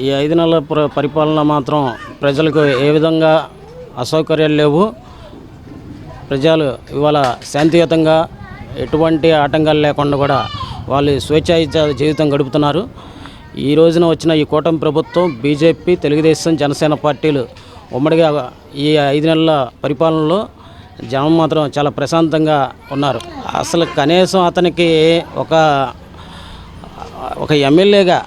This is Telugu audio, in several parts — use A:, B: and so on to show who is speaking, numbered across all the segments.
A: ఈ 5 నెలల పరిపాలన మాత్రం ప్రజలకు ఏ విధంగా అసౌకర్యాలు లేవు. ప్రజలు ఇవాళ శాంతియుతంగా ఎటువంటి ఆటంకాలు లేకుండా కూడా వాళ్ళు స్వేచ్ఛాయుత జీవితం గడుపుతున్నారు. ఈ రోజున వచ్చిన ఈ కూటమి ప్రభుత్వం బీజేపీ, తెలుగుదేశం, జనసేన పార్టీలు ఉమ్మడిగా ఈ 5 నెలల పరిపాలనలో జనం మాత్రం చాలా ప్రశాంతంగా ఉన్నారు. అసలు కనీసం అతనికి ఒక ఎమ్మెల్యేగా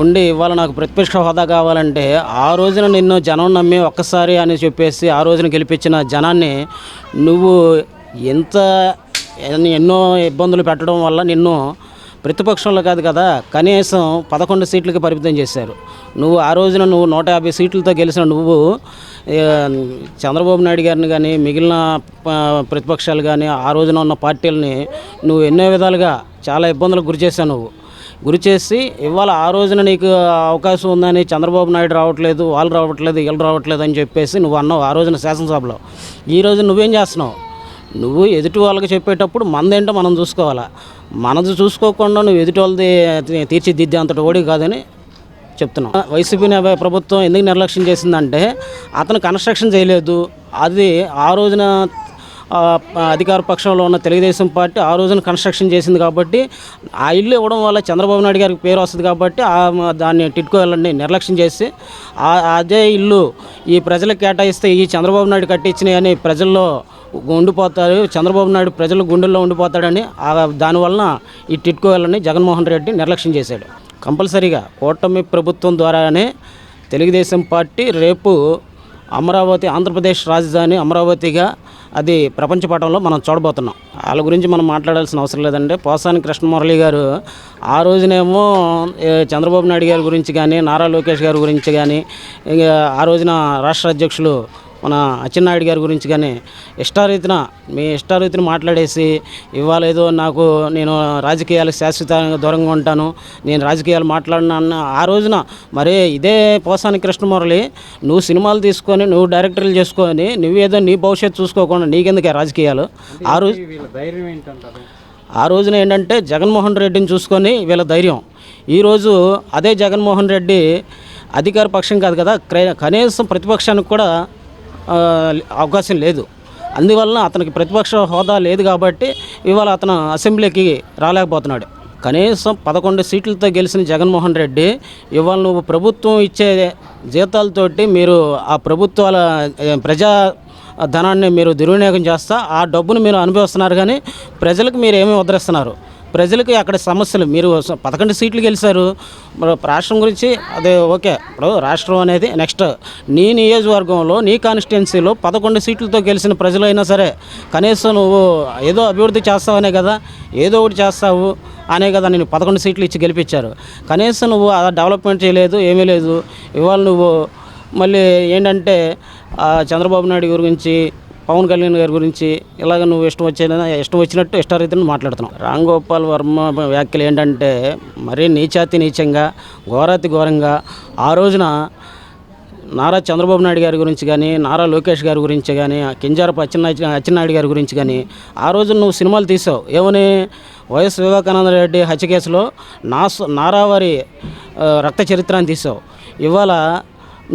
A: ఉండి ఇవాళ నాకు ప్రతిపక్ష హోదా కావాలంటే ఆ రోజున నిన్ను జనం నమ్మి ఒక్కసారి అని చెప్పేసి ఆ రోజున గెలిపించిన జనాన్ని నువ్వు ఎన్నో ఇబ్బందులు పెట్టడం వల్ల నిన్ను ప్రతిపక్షంలో కాదు కదా కనీసం 11 సీట్లకి పరిమితం చేశారు. నువ్వు ఆ రోజున 150 సీట్లతో గెలిచిన నువ్వు చంద్రబాబు నాయుడు గారిని కానీ మిగిలిన ప్రతిపక్షాలు కానీ ఆ రోజున ఉన్న పార్టీలని నువ్వు ఎన్నో విధాలుగా చాలా ఇబ్బందులకు గురి చేసి ఇవాళ ఆ రోజున నీకు అవకాశం ఉందని చంద్రబాబు నాయుడు రావట్లేదు, వాళ్ళు రావట్లేదు అని చెప్పేసి నువ్వు అన్నావు ఆ రోజున శాసనసభలో. ఈ రోజు నువ్వేం చేస్తున్నావు? నువ్వు ఎదుటి వాళ్ళకి చెప్పేటప్పుడు మనదేంటో మనం చూసుకోవాలా. మనది చూసుకోకుండా నువ్వు ఎదుటి వాళ్ళది తీర్చిదిద్దే అంతటి ఓడి కాదని చెప్తున్నాం. వైసీపీ ప్రభుత్వం ఎందుకు నిర్లక్ష్యం చేసిందంటే అతను కన్స్ట్రక్షన్ చేయలేదు. అది ఆ రోజున అధికార పక్షంలో ఉన్న తెలుగుదేశం పార్టీ ఆ రోజున కన్స్ట్రక్షన్ చేసింది కాబట్టి ఆ ఇల్లు ఇవ్వడం వల్ల చంద్రబాబు నాయుడు గారికి పేరు వస్తుంది కాబట్టి దాన్ని టిట్కో వెళ్ళండి నిర్లక్ష్యం చేసి అదే ఇల్లు ఈ ప్రజలకు కేటాయిస్తే ఈ చంద్రబాబు నాయుడు కట్టించినాయి అని ప్రజల్లో ఉండిపోతారు, చంద్రబాబు నాయుడు ప్రజల గుండెల్లో ఉండిపోతాడని దానివలన ఈ టిట్కో వెళ్ళని జగన్మోహన్ రెడ్డి నిర్లక్ష్యం చేశాడు. కంపల్సరీగా కూటమి ప్రభుత్వం ద్వారానే తెలుగుదేశం పార్టీ రేపు అమరావతి, ఆంధ్రప్రదేశ్ రాజధాని అమరావతిగా అది ప్రపంచ పటంలో మనం చూడబోతున్నాం. వాళ్ళ గురించి మనం మాట్లాడాల్సిన అవసరం లేదంటే పోసాని కృష్ణమురళి గారు ఆ రోజునేమో చంద్రబాబు నాయుడు గారి గురించి కానీ నారా లోకేష్ గారి గురించి కానీ ఆ రోజున రాష్ట్ర అధ్యక్షులు మన అచ్చెన్నాయుడు గారి గురించి కానీ ఇష్టారీతిని మాట్లాడేసి ఇవాళ ఏదో నేను రాజకీయాలకు శాశ్వతంగా దూరంగా ఉంటాను, నేను రాజకీయాలు మాట్లాడినా ఆ రోజున మరే ఇదే పోసాని కృష్ణమురళి నువ్వు సినిమాలు తీసుకొని నువ్వు డైరెక్టర్లు చేసుకొని నువ్వేదో నీ భవిష్యత్తు చూసుకోకుండా నీకెందుకే రాజకీయాలు? ఆ రోజున ఏంటంటే జగన్మోహన్ రెడ్డిని చూసుకొని వీళ్ళ ధైర్యం. ఈరోజు అదే జగన్మోహన్ రెడ్డి అధికార పక్షం కాదు కదా, కనీసం ప్రతిపక్షానికి కూడా అవకాశం లేదు. అందువలన అతనికి ప్రతిపక్ష హోదా లేదు కాబట్టి ఇవాళ అతను అసెంబ్లీకి రాలేకపోతున్నాడు. కనీసం 11 సీట్లతో గెలిచిన జగన్మోహన్ రెడ్డి ఇవాళ నువ్వు ప్రభుత్వం ఇచ్చే జీతాలతోటి మీరు ఆ ప్రభుత్వాల ప్రజా ధనాన్ని మీరు దుర్వినియోగం చేస్తా ఆ డబ్బును మీరు అనుభవిస్తున్నారు. కానీ ప్రజలకు మీరు ఏమీ వదిలేస్తున్నారు? ప్రజలకి అక్కడ సమస్యలు మీరు 11 సీట్లు గెలిచారు. రాష్ట్రం గురించి అదే ఓకే. ఇప్పుడు రాష్ట్రం అనేది నెక్స్ట్ నీ నియోజకవర్గంలో నీ కాన్స్టిట్యున్సీలో 11 సీట్లతో గెలిచిన ప్రజలైనా సరే కనీసం నువ్వు ఏదో అభివృద్ధి చేస్తావనే కదా, ఏదో ఒకటి చేస్తావు అనే కదా నేను 11 సీట్లు ఇచ్చి గెలిపించారు. కనీసం నువ్వు డెవలప్మెంట్ చేయలేదు, ఏమీ లేదు. ఇవాళ నువ్వు మళ్ళీ ఏంటంటే చంద్రబాబు నాయుడు గురించి, పవన్ కళ్యాణ్ గారి గురించి ఇలాగ నువ్వు ఇష్టం వచ్చినట్టు ఇష్టారీతిని మాట్లాడుతున్నావు. రామ్ గోపాల్ వర్మ వ్యాఖ్యలు ఏంటంటే మరీ నీచంగా ఘోరంగా ఆ రోజున నారా చంద్రబాబు నాయుడు గారి గురించి కానీ నారా లోకేష్ గారి గురించి కానీ కింజారపు అచ్చెన్నాయుడు గారి గురించి కానీ ఆ రోజు నువ్వు సినిమాలు తీసావు. ఏమని వైఎస్ వివేకానంద రెడ్డి హత్య కేసులో నారావారి రక్త చరిత్రని తీసావు. ఇవాళ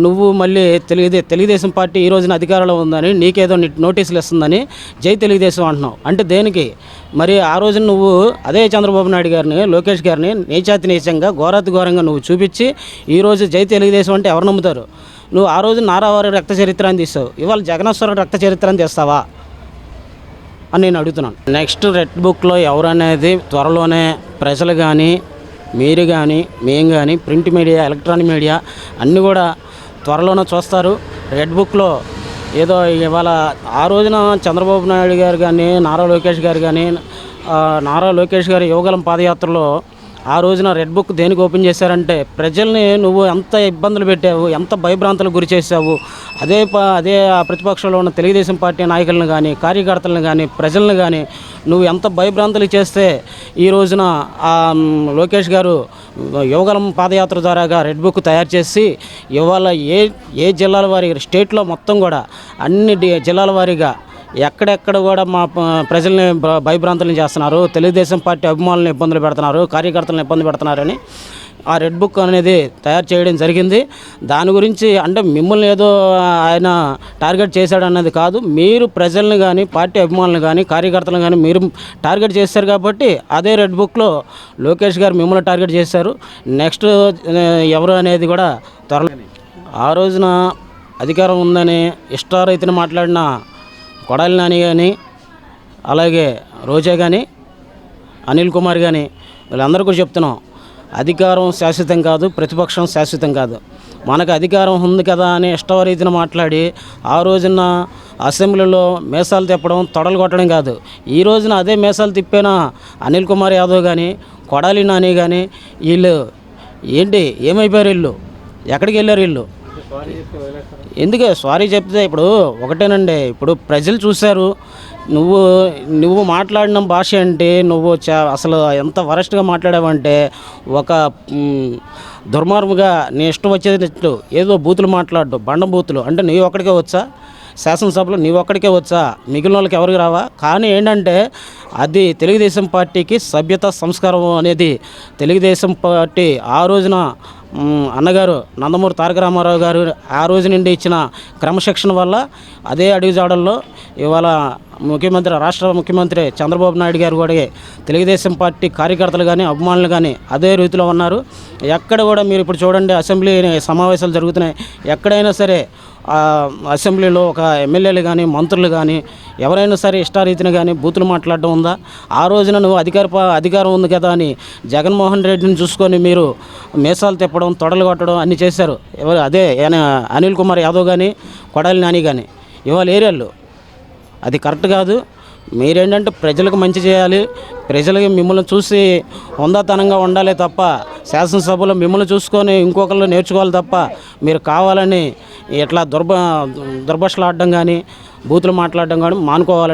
A: నువ్వు మళ్ళీ తెలుగుదేశం పార్టీ ఈ రోజున అధికారంలో ఉందని నీకేదో నోటీసులు ఇస్తుందని జై తెలుగుదేశం అంటున్నావు. అంటే దేనికి? మరి ఆ రోజున నువ్వు అదే చంద్రబాబు నాయుడు గారిని, లోకేష్ గారిని నీచంగా ఘోరంగా నువ్వు చూపించి ఈరోజు జై తెలుగుదేశం అంటే ఎవరు నమ్ముతారు? నువ్వు ఆ రోజు నారావారి రక్త చరిత్రని తీస్తావు, ఇవాళ జగనేశ్వర రక్త చరిత్రని తీస్తావా అని నేను అడుగుతున్నాను. నెక్స్ట్ రెడ్ బుక్లో ఎవరనేది త్వరలోనే ప్రజలు కానీ మీరు కానీ మేము కానీ ప్రింట్ మీడియా, ఎలక్ట్రానిక్ మీడియా అన్నీ కూడా త్వరలోనే చూస్తారు. రెడ్ బుక్లో ఏదో ఇవాళ ఆ రోజున చంద్రబాబు నాయుడు గారు కానీ నారా లోకేష్ గారి యువగలం పాదయాత్రలో ఆ రోజున రెడ్ బుక్ దేనికి ఓపెన్ చేశారంటే ప్రజల్ని నువ్వు ఎంత ఇబ్బందులు పెట్టావు, ఎంత భయభ్రాంతులకు గురి చేసావు. అదే ఆ ప్రతిపక్షంలో ఉన్న తెలుగుదేశం పార్టీ నాయకులను కానీ కార్యకర్తలను కానీ ప్రజలను కానీ నువ్వు ఎంత భయభ్రాంతులు చేస్తే ఈ రోజున లోకేష్ గారు యువగలం పాదయాత్ర ద్వారాగా రెడ్ బుక్ తయారు చేసి ఇవాళ ఏ జిల్లాల వారి స్టేట్లో మొత్తం కూడా అన్ని జిల్లాల వారీగా ఎక్కడెక్కడ కూడా మా ప్రజల్ని భయభ్రాంతులను చేస్తున్నారు, తెలుగుదేశం పార్టీ అభిమానులను ఇబ్బందులు పెడుతున్నారు, కార్యకర్తలను ఇబ్బంది పెడుతున్నారని ఆ రెడ్ బుక్ అనేది తయారు చేయడం జరిగింది. దాని గురించి అంటే మిమ్మల్ని ఏదో ఆయన టార్గెట్ చేశాడన్నది కాదు, మీరు ప్రజల్ని కానీ పార్టీ అభిమానులు కానీ కార్యకర్తలను కానీ మీరు టార్గెట్ చేశారు కాబట్టి అదే రెడ్ బుక్లో లోకేష్ గారు మిమ్మల్ని టార్గెట్ చేశారు. నెక్స్ట్ ఎవరు అనేది కూడా త్వరలో. ఆ రోజున అధికారం ఉందని ఇష్టారైతుని మాట్లాడిన కొడాలి నాని కానీ అలాగే రోజా కానీ అనిల్ కుమార్ కానీ వీళ్ళందరూ కూడా చెప్తున్నాం, అధికారం శాశ్వతం కాదు, ప్రతిపక్షం శాశ్వతం కాదు. మనకు అధికారం ఉంది కదా అని ఇష్టరీతిన మాట్లాడి ఆ రోజున అసెంబ్లీలో మీసాలు తిప్పడం, తొడలు కొట్టడం కాదు. ఈ రోజున అదే మీసాలు తిప్పిన అనిల్ కుమార్ యాదవ్ కానీ కొడాలి నాని కానీ వీళ్ళు ఏంటి ఏమైపోయారు, వీళ్ళు ఎక్కడికి వెళ్ళారు, వీళ్ళు ఎందుకు సారీ చెప్తే ఇప్పుడు ఒకటేనండి. ఇప్పుడు ప్రజలు చూశారు, నువ్వు మాట్లాడిన భాష అంటే నువ్వు అసలు ఎంత వరస్ట్గా మాట్లాడావంటే ఒక దుర్మార్గంగా నీ ఇష్టం వచ్చేటట్లు ఏదో బూతులు మాట్లాడు, బండ బూతులు అంటే నీ ఒక్కడికే వచ్చా, శాసనసభలో నీ ఒక్కడికే వచ్చా, మిగిలిన వాళ్ళకి ఎవరికి రావా? కానీ ఏంటంటే అది తెలుగుదేశం పార్టీకి సభ్యత సంస్కారం అనేది తెలుగుదేశం పార్టీ ఆ రోజున అన్నగారు నందమూరి తారక రామారావు గారు ఆ రోజు నుండి ఇచ్చిన క్రమశిక్షణ వల్ల అదే అడుగుజాడల్లో ఇవాళ రాష్ట్ర ముఖ్యమంత్రి చంద్రబాబు నాయుడు గారు కూడా తెలుగుదేశం పార్టీ కార్యకర్తలు కానీ అభిమానులు కానీ అదే రీతిలో ఉన్నారు. ఎక్కడ కూడా మీరు ఇప్పుడు చూడండి, అసెంబ్లీ సమావేశాలు జరుగుతున్నాయి, ఎక్కడైనా సరే అసెంబ్లీలో ఒక ఎమ్మెల్యేలు కానీ మంత్రులు కానీ ఎవరైనా సరే ఇష్టారీతిని కానీ బూతులు మాట్లాడడం ఉందా? ఆ రోజున నువ్వు అధికారం ఉంది కదా అని జగన్మోహన్ రెడ్డిని చూసుకొని మీరు మీసాలు తిప్పడం, తొడలు కొట్టడం అన్నీ చేశారు. అదే అనిల్ కుమార్ యాదవ్ కానీ కొడాలి నాని కానీ ఇవాళ ఏరియాల్లో అది కరెక్ట్ కాదు. మీరేంటంటే ప్రజలకు మంచి చేయాలి, ప్రజలకి మిమ్మల్ని చూసి హుందాతనంగా ఉండాలి తప్ప శాసనసభలో మిమ్మల్ని చూసుకొని ఇంకొకళ్ళు నేర్చుకోవాలి తప్ప మీరు కావాలని ఇట్లా దుర్భాషలు ఆడడం కానీ బూతులు మాట్లాడడం కానీ మానుకోవాలి.